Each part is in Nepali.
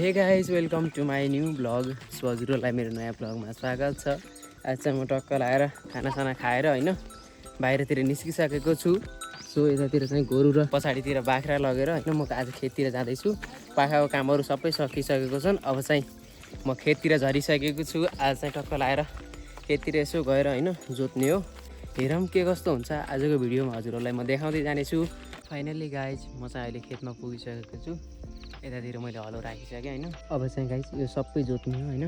हे guys welcome to my new vlog. So हजुरहरूलाई मेरो नयाँ ब्लगमा स्वागत छ। आज चाहिँ म टक्क लाएर खानासाना खाएर होइन बाहिरतिर निस्किसकेको छु। सो यतातिर चाहिँ गोरु र पछाडितिर बाख्रा लगेर होइन म आज खेततिर जाँदैछु। पाखाको कामहरू सबै सकिसकेको छन्। अब चाहिँ म खेततिर झरिसकेको छु। आज चाहिँ टक्क लाएर खेततिर यसो गएर होइन जोत्ने हो। हेरौँ के कस्तो हुन्छ आजको भिडियोमा हजुरहरूलाई म देखाउँदै जानेछु। फाइनल्ली गाइज म चाहिँ अहिले खेतमा पुगिसकेको छु। यतातिर मैले हलो राखिसकेँ होइन। अब चाहिँ गाइस यो सबै जोत्ने हो होइन।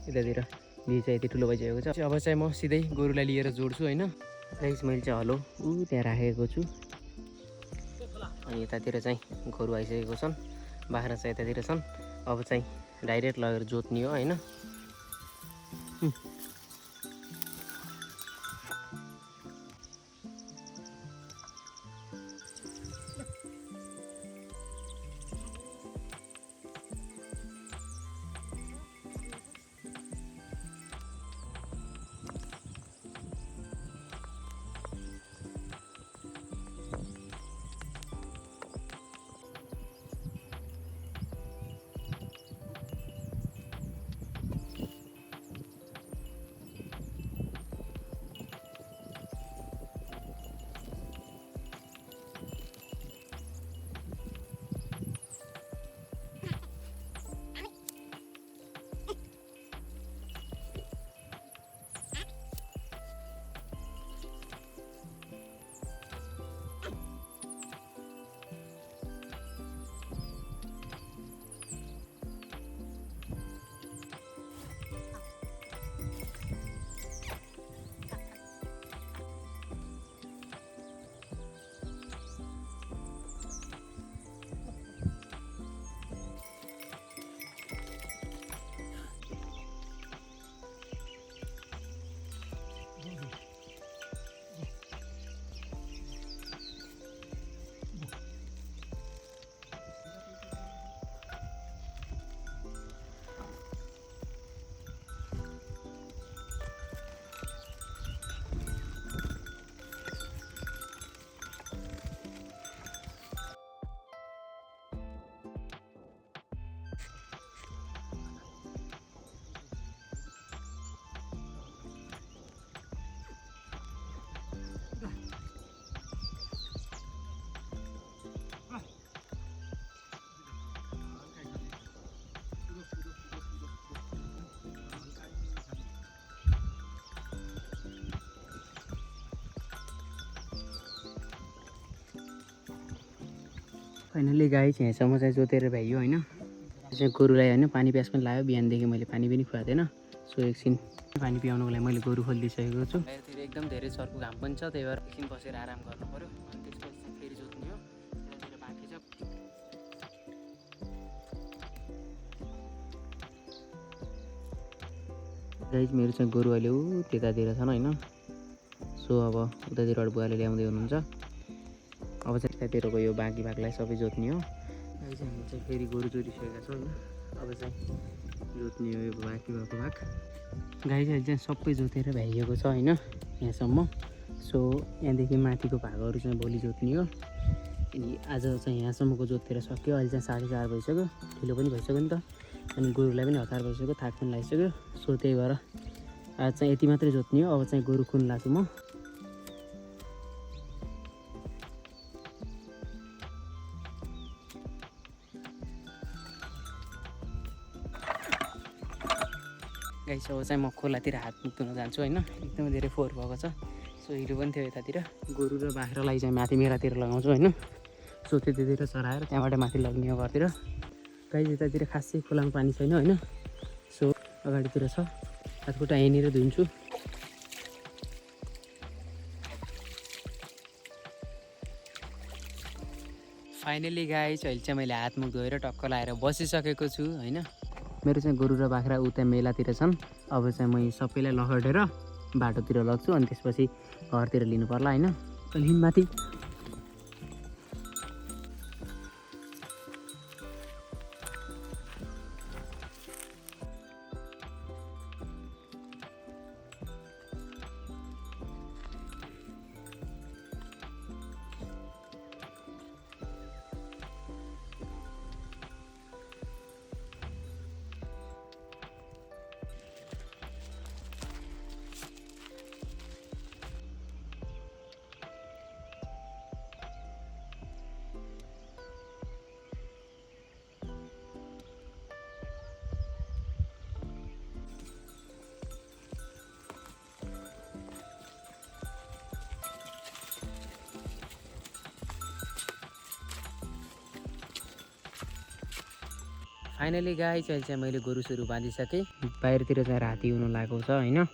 यतातिर बिहे चाहिँ यति ठुलो भइसकेको छ। अब चाहिँ म सिधै गोरुलाई लिएर जोड्छु होइन। गाइस मैले चाहिँ हलो त्यहाँ राखेको छु। अनि यतातिर चाहिँ गोरु आइसकेको छन्, बाख्रा चाहिँ यतातिर छन्। अब चाहिँ डाइरेक्ट लगेर जोत्ने हो होइन। फाइनल्ली गाई यहाँसम्म चाहिँ जोतेर भ्याइयो होइन। चाहिँ गोरुलाई होइन पानी प्यास पनि लाग्यो। बिहानदेखि मैले पानी पनि खुवाएको थिएन। सो एकछिन पानी पियाउनुको लागि मैले गोरु खोलिदिइसकेको छु। बाहिरतिर एकदम धेरै सर्को घाम पनि छ, त्यही भएर एकछिन बसेर आराम गर्नु पऱ्यो। अनि त्यसपछि चाहिँ फेरि जोत्ने हो। यतातिर बाँकी छ गाइज मेरो चाहिँ गोरु अहिले त्यतातिर छन् होइन। सो अब उतातिरबाट बुवाले ल्याउँदै हुनुहुन्छ। अब चाहिँ यतातिरको यो बाँकी भागलाई सबै जोत्ने हो। अहिले चाहिँ हामी चाहिँ फेरि गोरु जोतिसकेका छौँ होइन। अब चाहिँ जोत्ने हो यो बाँकी भएको भाग। गाई चाहिँ सबै जोतेर भ्याइएको छ होइन यहाँसम्म। सो यहाँदेखि माथिको भागहरू चाहिँ भोलि जोत्ने हो। अनि आज चाहिँ यहाँसम्मको जोतेर सक्यो। अहिले चाहिँ 4:30 भइसक्यो, ढिलो पनि भइसक्यो नि त। अनि गोरुलाई पनि हतार भइसक्यो, थाक पनि लागिसक्यो। सो त्यही भएर आज चाहिँ यति मात्रै जोत्ने हो। अब चाहिँ गोरु खुन लाग्छु म। गाइस अब चाहिँ म खोलातिर हात मुख धुन जान्छु होइन। एकदमै धेरै फोहोर भएको छ। सो हिलो पनि थियो यतातिर। गोरु र बाख्रालाई चाहिँ माथि मेरातिर लगाउँछु होइन। सो त्यतातिर चराएर त्यहाँबाट माथि लग्ने हो घरतिर। गाइस यतातिर खासै खोलामा पानी छैन होइन। सो अगाडितिर छ, हातखुट्टा यहीँनिर धुन्छु। फाइनली गाइस अहिले चाहिँ मैले हात मुख धोएर टक्क लाएर बसिसकेको छु होइन। मेरो चाहिँ गोरु र बाख्रा उता मेलातिर छन्। अब चाहिँ म सबैलाई लखटेर बाटोतिर लग्छु। अनि त्यसपछि घरतिर लिनु पर्ला होइन। लिन माथि फाइनली गाइस अहिले चाहिँ मैले गोरु सुरु बाँधिसकेँ। बाहिरतिर चाहिँ राति हुनु लागेको छ होइन।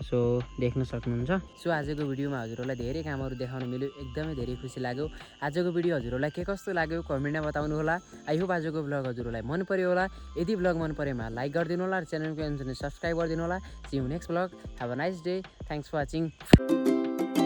सो देख्न सक्नुहुन्छ। सो आजको भिडियोमा हजुरहरूलाई धेरै कामहरू देखाउन मिल्यो, एकदमै धेरै खुसी लाग्यो। आजको भिडियो हजुरहरूलाई के कस्तो लाग्यो कमेन्टमा बताउनु होला। आई होप आजको ब्लग हजुरलाई मन पर्यो होला। यदि ब्लग मन परेमा लाइक गरिदिनु होला र च्यानलको सब्सक्राइब गरिदिनु होला। See you next vlog. Have a nice day. Thanks for watching.